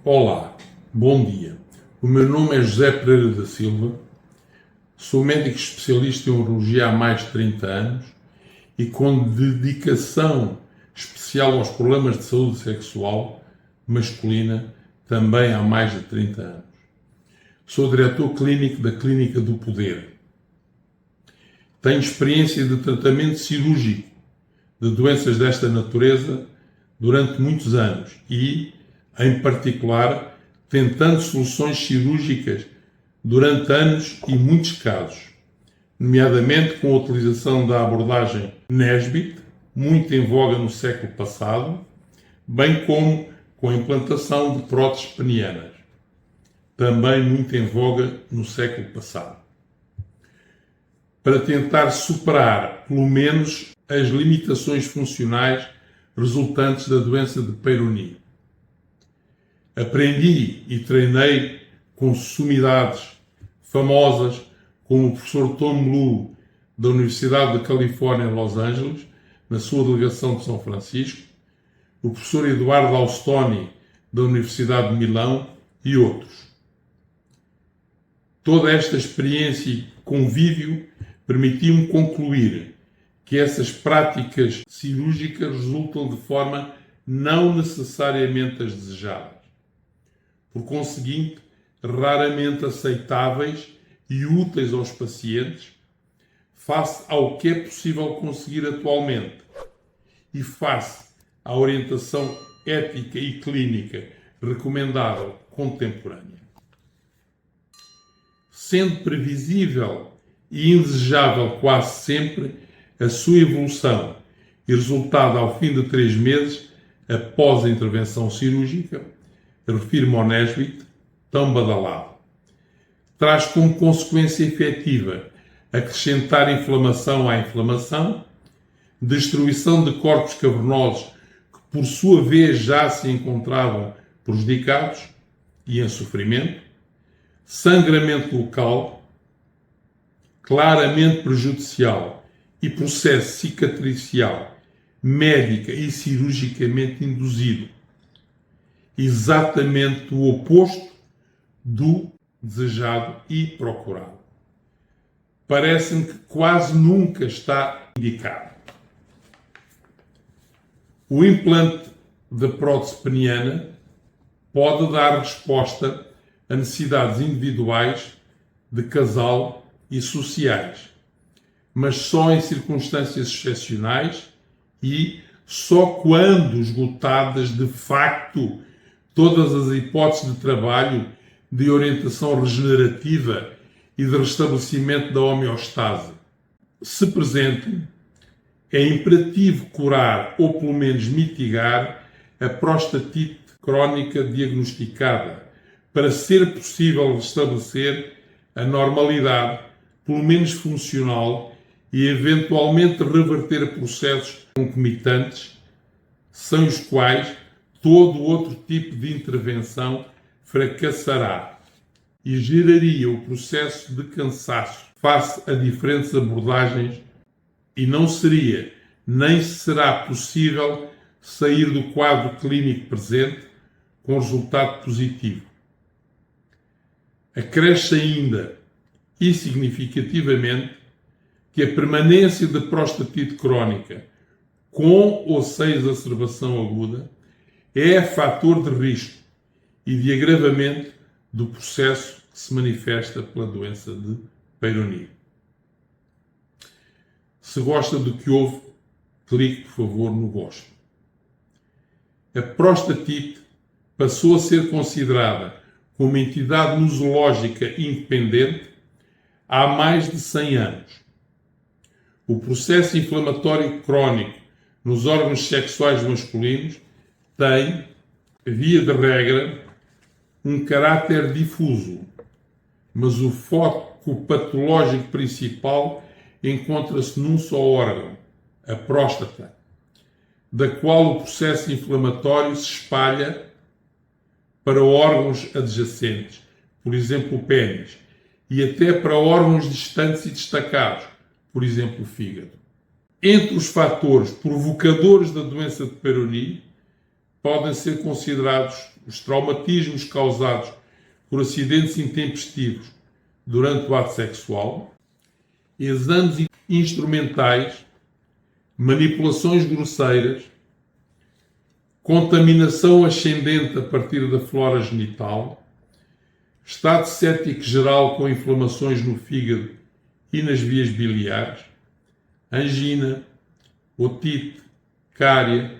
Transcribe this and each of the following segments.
Olá, bom dia. O meu nome é José Pereira da Silva, sou médico especialista em urologia há mais de 30 anos e com dedicação especial aos problemas de saúde sexual masculina também há mais de 30 anos. Sou diretor clínico da Clínica do Poder. Tenho experiência de tratamento cirúrgico de doenças desta natureza durante muitos anos e, em particular, tentando soluções cirúrgicas durante anos e muitos casos, nomeadamente com a utilização da abordagem Nesbitt, muito em voga no século passado, bem como com a implantação de próteses penianas, também muito em voga no século passado, para tentar superar, pelo menos, as limitações funcionais resultantes da doença de Peyronie. Aprendi e treinei com sumidades famosas como o professor Tom Lu, da Universidade da Califórnia em Los Angeles, na sua delegação de São Francisco, o professor Eduardo Austoni, da Universidade de Milão e outros. Toda esta experiência e convívio permitiu-me concluir que essas práticas cirúrgicas resultam de forma não necessariamente as desejadas. Por conseguinte, raramente aceitáveis e úteis aos pacientes, face ao que é possível conseguir atualmente e face à orientação ética e clínica recomendável contemporânea. Sendo previsível e indesejável quase sempre a sua evolução e resultado ao fim de 3 meses após a intervenção cirúrgica, refiro-me ao Nesbitt, tão badalado. Traz como consequência efetiva acrescentar inflamação à inflamação, destruição de corpos cavernosos que, por sua vez, já se encontravam prejudicados e em sofrimento, sangramento local, claramente prejudicial, e processo cicatricial, médica e cirurgicamente induzido. Exatamente o oposto do desejado e procurado. Parece-me que quase nunca está indicado. O implante da prótese peniana pode dar resposta a necessidades individuais, de casal e sociais, mas só em circunstâncias excepcionais e só quando esgotadas de facto todas as hipóteses de trabalho, de orientação regenerativa e de restabelecimento da homeostase se presentem, é imperativo curar ou pelo menos mitigar a prostatite crónica diagnosticada para ser possível restabelecer a normalidade, pelo menos funcional, e eventualmente reverter processos concomitantes, sem os quais todo outro tipo de intervenção fracassará e geraria o processo de cansaço face a diferentes abordagens e não seria nem será possível sair do quadro clínico presente com resultado positivo. Acresce ainda, e significativamente, que a permanência de prostatite crónica com ou sem exacerbação aguda é fator de risco e de agravamento do processo que se manifesta pela doença de Peyronie. Se gosta do que ouve, clique, por favor, no gosto. A prostatite passou a ser considerada como uma entidade nosológica independente há mais de 100 anos. O processo inflamatório crónico nos órgãos sexuais masculinos tem, via de regra, um caráter difuso, mas o foco patológico principal encontra-se num só órgão, a próstata, da qual o processo inflamatório se espalha para órgãos adjacentes, por exemplo, o pênis, e até para órgãos distantes e destacados, por exemplo, o fígado. Entre os fatores provocadores da doença de Peyronie, podem ser considerados os traumatismos causados por acidentes intempestivos durante o ato sexual, exames instrumentais, manipulações grosseiras, contaminação ascendente a partir da flora genital, estado séptico geral com inflamações no fígado e nas vias biliares, angina, otite, cárie,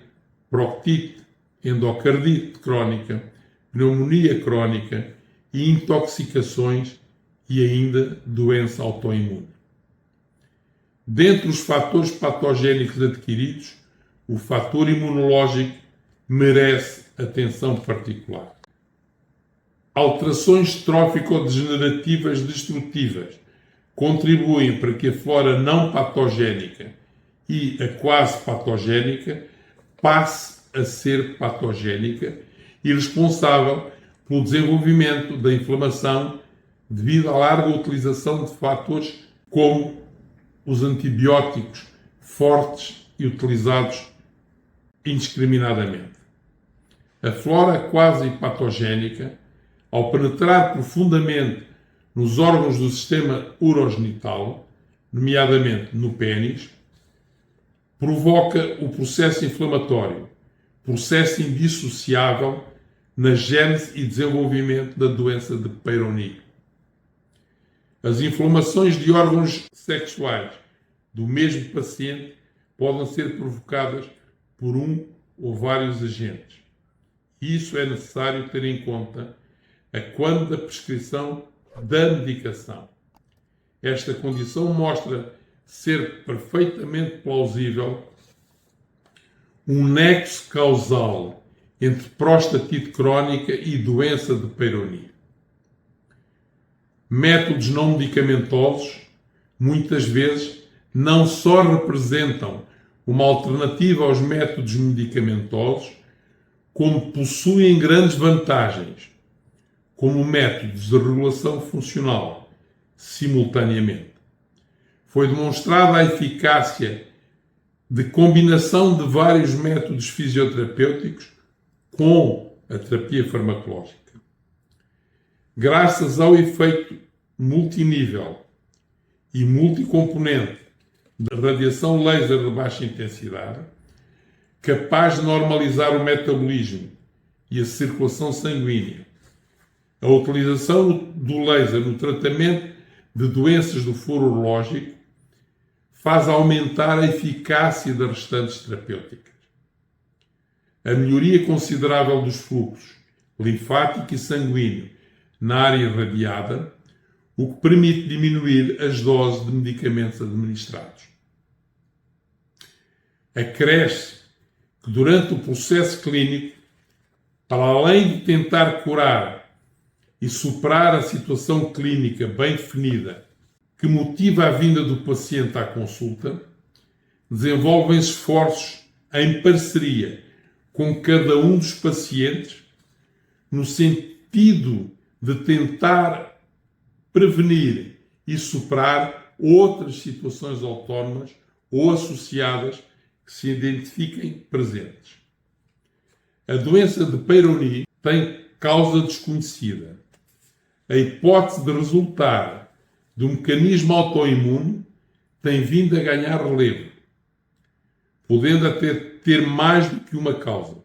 proctite, endocardite crónica, pneumonia crónica e intoxicações e ainda doença autoimune. Dentre os fatores patogénicos adquiridos, o fator imunológico merece atenção particular. Alterações trófico-degenerativas destrutivas contribuem para que a flora não patogénica e a quase patogénica passe a ser patogénica e responsável pelo desenvolvimento da inflamação devido à larga utilização de fatores como os antibióticos fortes e utilizados indiscriminadamente. A flora quase patogénica, ao penetrar profundamente nos órgãos do sistema urogenital, nomeadamente no pênis, provoca o processo inflamatório, processo indissociável na gênese e desenvolvimento da doença de Peyronie. As inflamações de órgãos sexuais do mesmo paciente podem ser provocadas por um ou vários agentes. Isso é necessário ter em conta a quando da prescrição da medicação. Esta condição mostra ser perfeitamente plausível um nexo causal entre prostatite crónica e doença de Peyronie. Métodos não medicamentosos, muitas vezes, não só representam uma alternativa aos métodos medicamentosos, como possuem grandes vantagens, como métodos de regulação funcional, simultaneamente. Foi demonstrada a eficácia de combinação de vários métodos fisioterapêuticos com a terapia farmacológica. Graças ao efeito multinível e multicomponente da radiação laser de baixa intensidade, capaz de normalizar o metabolismo e a circulação sanguínea, a utilização do laser no tratamento de doenças do foro urológico faz aumentar a eficácia das restantes terapêuticas. A melhoria considerável dos fluxos linfático e sanguíneo na área irradiada, o que permite diminuir as doses de medicamentos administrados. Acresce que durante o processo clínico, para além de tentar curar e superar a situação clínica bem definida que motiva a vinda do paciente à consulta, desenvolvem-se esforços em parceria com cada um dos pacientes no sentido de tentar prevenir e superar outras situações autónomas ou associadas que se identifiquem presentes. A doença de Peyronie tem causa desconhecida. A hipótese de resultar de um mecanismo autoimune tem vindo a ganhar relevo, podendo até ter mais do que uma causa.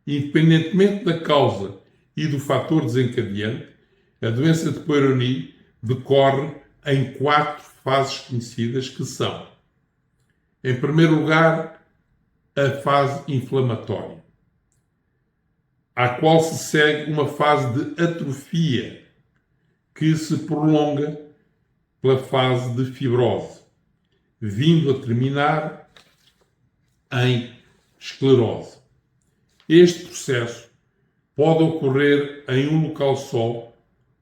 Independentemente da causa e do fator desencadeante, a doença de Peyronie decorre em 4 fases conhecidas que são, em primeiro lugar, a fase inflamatória, à qual se segue uma fase de atrofia que se prolonga pela fase de fibrose, vindo a terminar em esclerose. Este processo pode ocorrer em um local só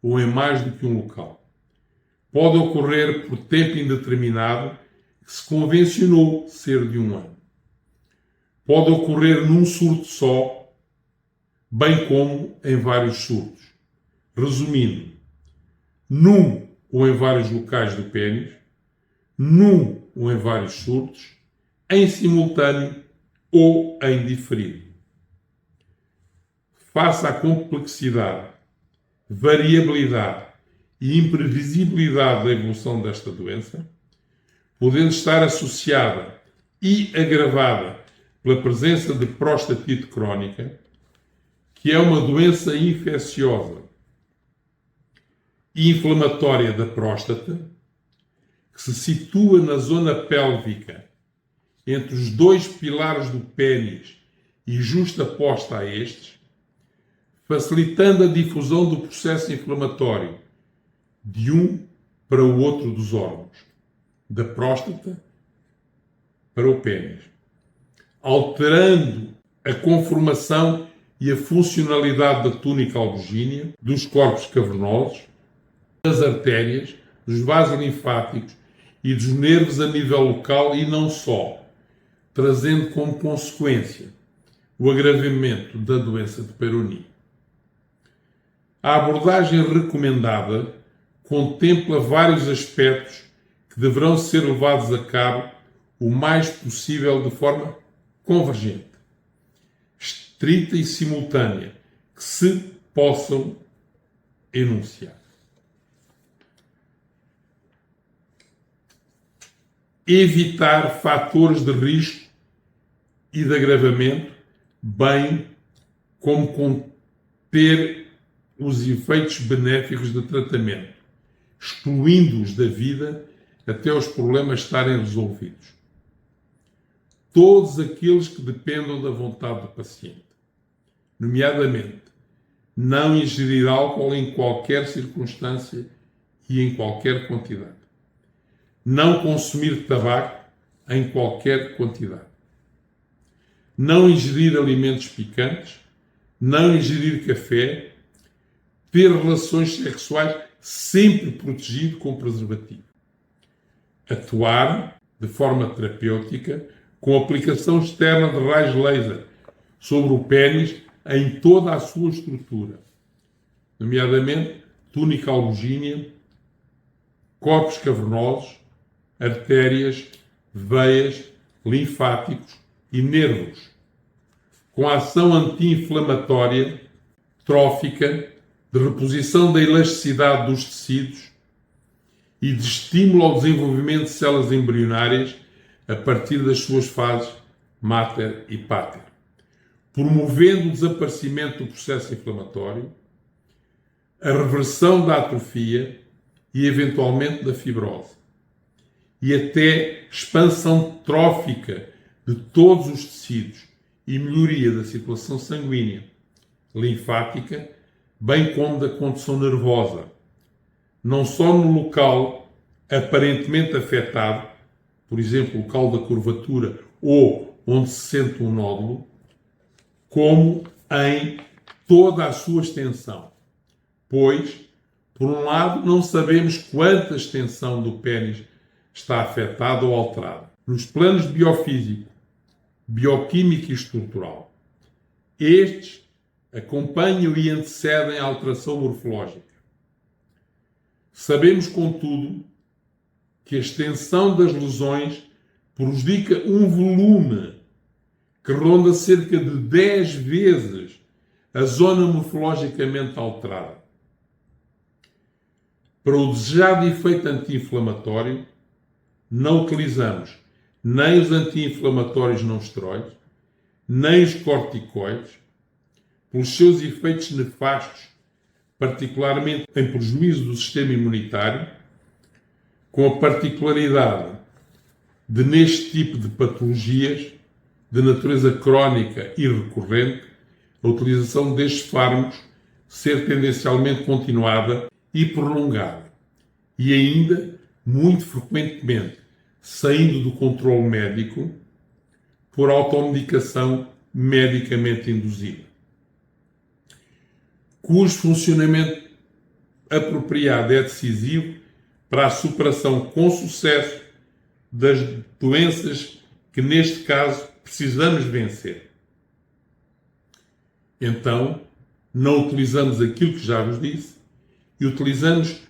ou em mais do que um local. Pode ocorrer por tempo indeterminado, que se convencionou ser de 1 ano. Pode ocorrer num surto só, bem como em vários surtos. Resumindo, num ou em vários locais do pênis, num ou em vários surtos, em simultâneo ou em diferido. face à complexidade, variabilidade e imprevisibilidade da evolução desta doença, podendo estar associada e agravada pela presença de prostatite crónica, que é uma doença infecciosa e inflamatória da próstata, que se situa na zona pélvica, entre os dois pilares do pênis e justaposta a estes, facilitando a difusão do processo inflamatório de um para o outro dos órgãos, da próstata para o pênis, alterando a conformação e a funcionalidade da túnica albuginea, dos corpos cavernosos, das artérias, dos vasos linfáticos e dos nervos a nível local e não só, trazendo como consequência o agravamento da doença de Peyronie. A abordagem recomendada contempla vários aspectos que deverão ser levados a cabo o mais possível de forma convergente, estrita e simultânea, que se possam enunciar. Evitar fatores de risco e de agravamento, bem como conter os efeitos benéficos do tratamento, excluindo-os da vida até os problemas estarem resolvidos. Todos aqueles que dependam da vontade do paciente, nomeadamente, não ingerir álcool em qualquer circunstância e em qualquer quantidade. Não consumir tabaco em qualquer quantidade. Não ingerir alimentos picantes. Não ingerir café. Ter relações sexuais sempre protegido com preservativo. Atuar de forma terapêutica com aplicação externa de raios laser sobre o pênis em toda a sua estrutura, nomeadamente túnica albuginea, corpos cavernosos, artérias, veias, linfáticos e nervos, com ação anti-inflamatória, trófica, de reposição da elasticidade dos tecidos e de estímulo ao desenvolvimento de células embrionárias a partir das suas fases máter e páter, promovendo o desaparecimento do processo inflamatório, a reversão da atrofia e, eventualmente, da fibrose, e até expansão trófica de todos os tecidos e melhoria da circulação sanguínea, linfática, bem como da condução nervosa, não só no local aparentemente afetado, por exemplo, o local da curvatura ou onde se sente um nódulo, como em toda a sua extensão. Pois, por um lado, não sabemos quanta extensão do pênis está afetada ou alterada. Nos planos biofísico, bioquímico e estrutural, estes acompanham e antecedem a alteração morfológica. Sabemos, contudo, que a extensão das lesões prejudica um volume que ronda cerca de 10 vezes a zona morfologicamente alterada. Para o desejado efeito anti-inflamatório, não utilizamos nem os anti-inflamatórios não esteroides, nem os corticoides, pelos seus efeitos nefastos, particularmente em prejuízo do sistema imunitário, com a particularidade de, neste tipo de patologias de natureza crónica e recorrente, a utilização destes fármacos ser tendencialmente continuada e prolongada, e ainda, muito frequentemente, saindo do controle médico por automedicação medicamente induzida, cujo funcionamento apropriado é decisivo para a superação com sucesso das doenças que, neste caso, precisamos vencer. Então, não utilizamos aquilo que já vos disse e utilizamos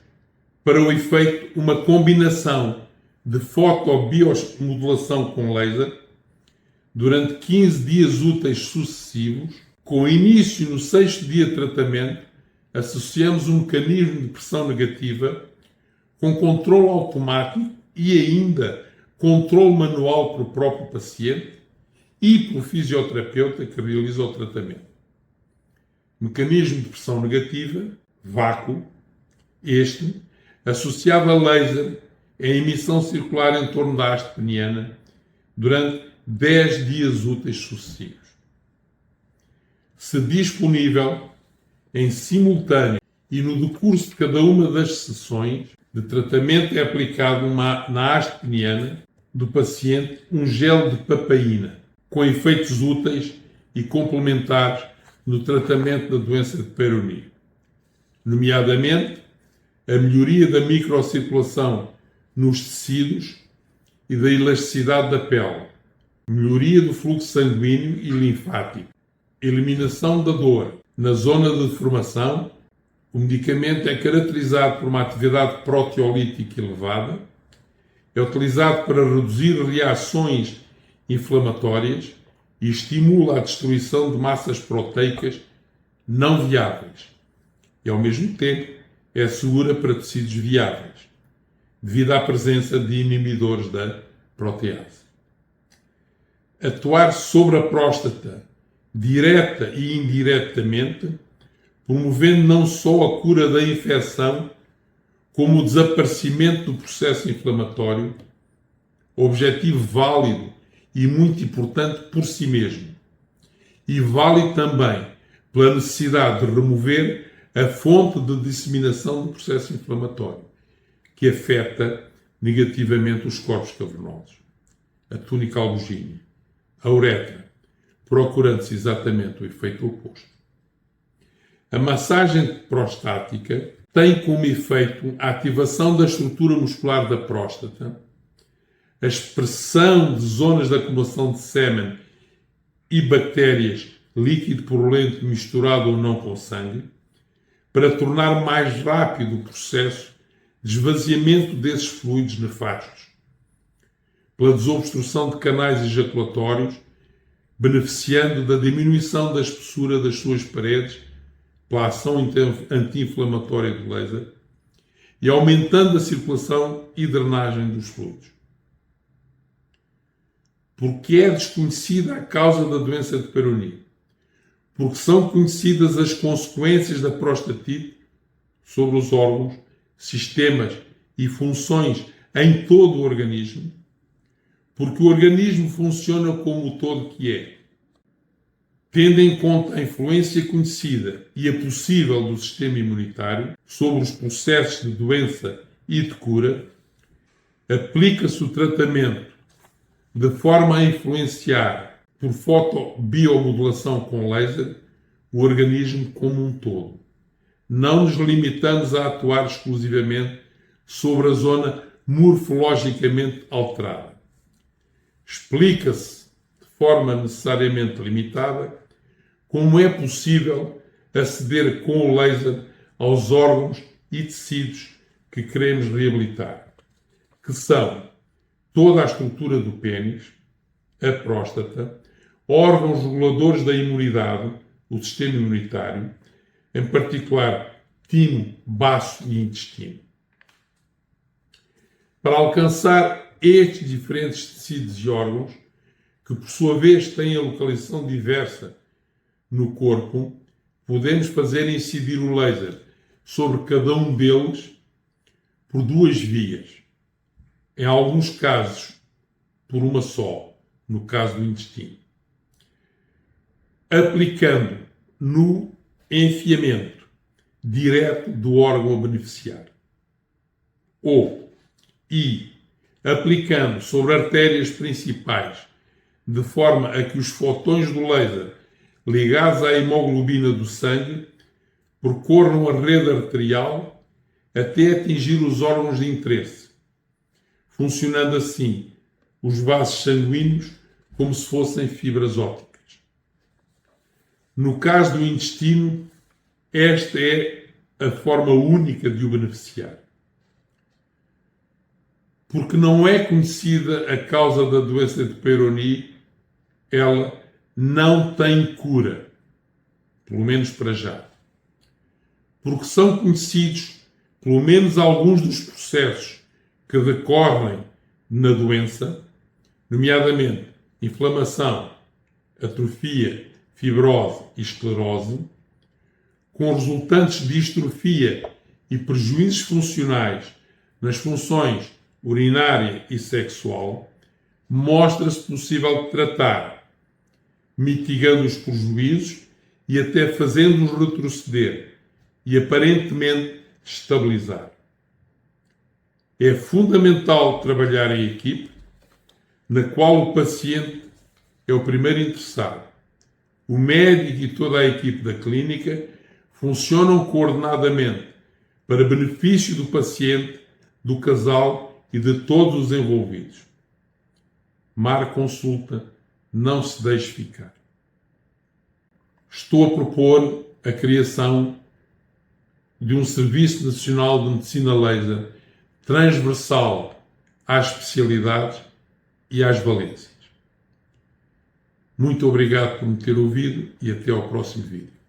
para o efeito uma combinação de fotobiomodulação com laser durante 15 dias úteis sucessivos, Com início no 6º dia de tratamento, associamos um mecanismo de pressão negativa com controle automático e ainda controle manual pelo próprio paciente e pelo fisioterapeuta que realiza o tratamento. Mecanismo de pressão negativa, vácuo, este, associado a laser, em emissão circular em torno da haste peniana durante 10 dias úteis sucessivos. Se disponível, em simultâneo e no decurso de cada uma das sessões de tratamento é aplicado na haste peniana do paciente um gel de papaína, com efeitos úteis e complementares no tratamento da doença de Peyronie, nomeadamente a melhoria da microcirculação nos tecidos e da elasticidade da pele, melhoria do fluxo sanguíneo e linfático, eliminação da dor na zona de deformação. O medicamento é caracterizado por uma atividade proteolítica elevada, é utilizado para reduzir reações inflamatórias e estimula a destruição de massas proteicas não viáveis e, ao mesmo tempo, é segura para tecidos viáveis, devido à presença de inibidores da protease. Atuar sobre a próstata, direta e indiretamente, promovendo não só a cura da infecção, como o desaparecimento do processo inflamatório, objetivo válido e muito importante por si mesmo, e válido também pela necessidade de remover a fonte de disseminação do processo inflamatório, que afeta negativamente os corpos cavernosos, a túnica albuginea, a uretra, procurando-se exatamente o efeito oposto. A massagem prostática tem como efeito a ativação da estrutura muscular da próstata, a expressão de zonas de acumulação de sêmen e bactérias líquido purulento misturado ou não com sangue, para tornar mais rápido o processo de esvaziamento desses fluidos nefastos, pela desobstrução de canais ejaculatórios, beneficiando da diminuição da espessura das suas paredes pela ação anti-inflamatória do laser e aumentando a circulação e drenagem dos fluidos. Porque é desconhecida a causa da doença de Peyronie, porque são conhecidas as consequências da prostatite sobre os órgãos, sistemas e funções em todo o organismo, porque o organismo funciona como o todo que é. Tendo em conta a influência conhecida e a possível do sistema imunitário sobre os processos de doença e de cura, aplica-se o tratamento de forma a influenciar, por fotobiomodulação com laser, o organismo como um todo. Não nos limitamos a atuar exclusivamente sobre a zona morfologicamente alterada. Explica-se, de forma necessariamente limitada, como é possível aceder com o laser aos órgãos e tecidos que queremos reabilitar, que são toda a estrutura do pênis, a próstata, órgãos reguladores da imunidade, o sistema imunitário, em particular timo, baço e intestino. Para alcançar estes diferentes tecidos e órgãos, que por sua vez têm a localização diversa no corpo, podemos fazer incidir o laser sobre cada um deles por duas vias. Em alguns casos, por uma só, no caso do intestino. Aplicando no enfiamento direto do órgão a beneficiar. E aplicando sobre artérias principais, de forma a que os fotões do laser ligados à hemoglobina do sangue percorram a rede arterial até atingir os órgãos de interesse, funcionando assim os vasos sanguíneos como se fossem fibras ópticas. No caso do intestino, esta é a forma única de o beneficiar. Porque não é conhecida a causa da doença de Peyronie, ela não tem cura. pelo menos para já. Porque são conhecidos pelo menos alguns dos processos que decorrem na doença, nomeadamente inflamação, atrofia, fibrose e esclerose, com resultantes de distrofia e prejuízos funcionais nas funções urinária e sexual, mostra-se possível tratar, mitigando os prejuízos e até fazendo-os retroceder e aparentemente estabilizar. É fundamental trabalhar em equipe, na qual o paciente é o primeiro interessado. O médico e toda a equipe da clínica funcionam coordenadamente para benefício do paciente, do casal e de todos os envolvidos. Marque consulta, não se deixe ficar. Estou a propor a criação de um Serviço Nacional de Medicina Laser transversal às especialidades e às valências. Muito obrigado por me ter ouvido e até ao próximo vídeo.